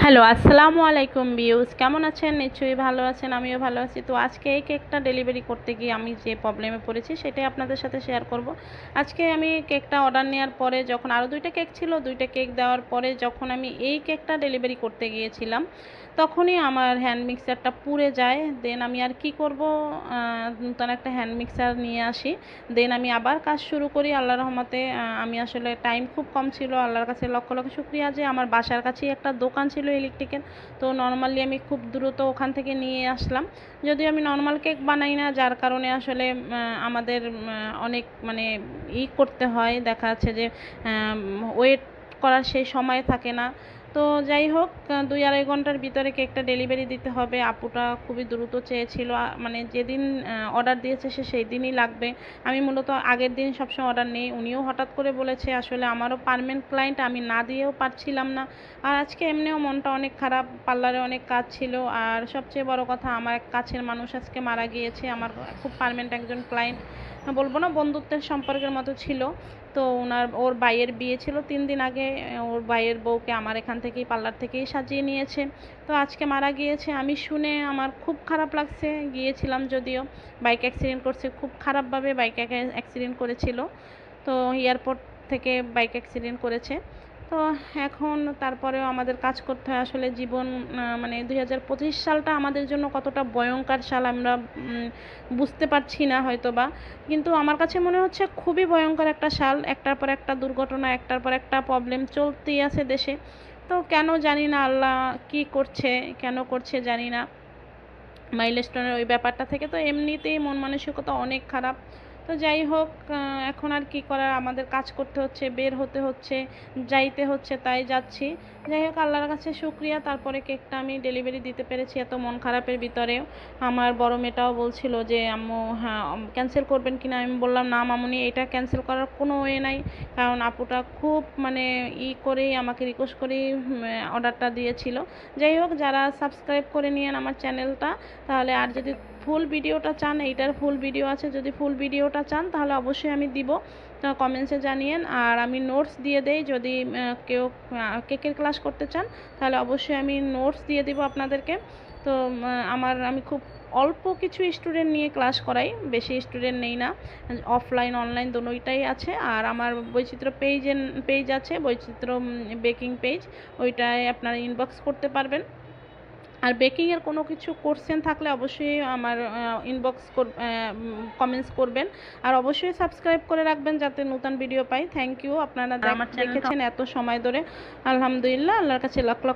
Hello, আসসালামু আলাইকুম views, কেমন আছেন? নিশ্চয়ই ভালো আছেন, আমিও ভালো আছি। তো আজকে এই কেকটা ডেলিভারি করতে গিয়ে আমি যে প্রবলেমে পড়েছি সেটাই আপনাদের সাথে শেয়ার করব। আজকে আমি কেকটা অর্ডার নেওয়ার পরে যখন আরও 2টা কেক ছিল, 2টা কেক দেওয়ার পরে যখন আমি এই কেকটা ডেলিভারি করতে গিয়েছিলাম তখনই আমার হ্যান্ড মিক্সারটা পুড়ে যায়। দেন আমি আর কি করব, নতুন একটা হ্যান্ড মিক্সার নিয়ে আসি। দেন আমি আবার কাজ শুরু করি আল্লাহর রহমতে। আমি আসলে টাইম খুব কম ছিল, আল্লাহর কাছে লক্ষ লক্ষ শুকরিয়া যে আমার বাসার কাছেই একটা দোকান ছিল ইলেকট্রিকের। তো নর্মালি আমি খুব দ্রুত ওখান থেকে নিয়ে আসলাম। যদিও আমি নর্মাল কেক বানাই না, যার কারণে আসলে আমাদের অনেক মানে করতে হয়, দেখা যাচ্ছে যে ওয়েট করার সেই সময় থাকে না। তো যাই হোক, 2-2.5 ঘন্টার ভিতরে কেকটা ডেলিভারি দিতে হবে। আপুটা খুবই দ্রুত চেয়েছিল, মানে যেদিন অর্ডার দিয়েছে সে সেই দিনই লাগবে। আমি মূলত আগের দিন সবসময় অর্ডার নিই, উনিও হঠাৎ করে বলেছে। আসলে আমারও পার্মানেন্ট ক্লায়েন্ট, আমি না দিয়েও পারছিলাম না। আর আজকে এমনিও মনটা অনেক খারাপ, পার্লারে অনেক কাজ ছিল। আর সবচেয়ে বড় কথা, আমার এক কাছের মানুষ আজকে মারা গিয়েছে, আমার খুব পার্মানেন্ট একজন ক্লায়েন্ট, বলবো না বন্ধুত্বের সম্পর্কের মতো ছিল। তো ওর ভাইয়ের বিয়ে ছিল 3 দিন আগে। ওর ভাইয়ের বউকে আমার এখান থেকেই পার্লার থেকেই সাজিয়ে নিয়েছে। তো আজকে মারা গিয়েছে, আমি শুনে আমার খুব খারাপ লাগছে। গিয়েছিলাম যদিও, বাইক অ্যাক্সিডেন্ট করছে, খুব খারাপভাবে বাইক অ্যাক্সিডেন্ট করেছিল। তো এয়ারপোর্ট থেকে বাইক অ্যাক্সিডেন্ট করেছে। তো এখন তারপরেও আমাদের কাজ করতে হয়। আসলে জীবন মানে 2025 সালটা আমাদের জন্য কতটা ভয়ঙ্কর সাল আমরা বুঝতে পারছি না হয়তোবা, কিন্তু আমার কাছে মনে হচ্ছে খুবই ভয়ঙ্কর একটা সাল। একটার পর একটা দুর্ঘটনা, একটার পর একটা প্রবলেম চলতেই আছে দেশে। তো কেন জানি না, আল্লাহ কি করছে, কেন করছে জানি না। মাইলস্টোনের ওই ব্যাপারটা থেকে তো এমনিতেই মন মানসিকতা অনেক খারাপ। তো যাই হোক, এখন আর কি করার, আমাদের কাজ করতে হচ্ছে, বের হতে হচ্ছে, যাইতে হচ্ছে, তাই যাচ্ছি। যাই হোক, আল্লাহর কাছে শুক্রিয়া, তারপরে কেকটা আমি ডেলিভারি দিতে পেরেছি এত মন খারাপের ভিতরেও। আমার বড় মেয়েটাও বলছিল যে আম্মু, হ্যাঁ ক্যান্সেল করবেন কিনা। আমি বললাম না মামুনি, এটা ক্যান্সেল করার কোনো ওয়ে নাই, কারণ আপুটা খুব মানে করেই আমাকে রিকোয়েস্ট করেই অর্ডারটা দিয়েছিল। যাই হোক, যারা সাবস্ক্রাইব করে নিয়েন আমার চ্যানেলটা, তাহলে আর যদি ফুল ভিডিওটা চান, এইটার ফুল ভিডিও আছে, যদি ফুল ভিডিওটা চান তাহলে অবশ্যই আমি দিব। তো কমেন্টসে জানিয়েন। আর আমি নোটস দিয়ে দেই, যদি কেউ কেকের ক্লাস করতে চান তাহলে অবশ্যই আমি নোটস দিয়ে দিব আপনাদেরকে। তো আমি খুব অল্প কিছু স্টুডেন্ট নিয়ে ক্লাস করাই, বেশি স্টুডেন্ট নেই না। অফলাইন অনলাইন দোনোইটাই আছে। আর আমার বৈচিত্র্য পেজ আছে, বৈচিত্র্য বেকিং পেজ, ওইটায় আপনারা ইনবক্স করতে পারবেন। আর বেকিংয়ের কোনো কিছু কোশ্চেন থাকলে অবশ্যই আমার ইনবক্স কমেন্টস করবেন। আর অবশ্যই সাবস্ক্রাইব করে রাখবেন যাতে নতুন ভিডিও পাই। থ্যাংক ইউ, আপনারা আমার দেখেছেন এত সময় ধরে। আলহামদুলিল্লাহ, আল্লাহর কাছে লাখ লাখ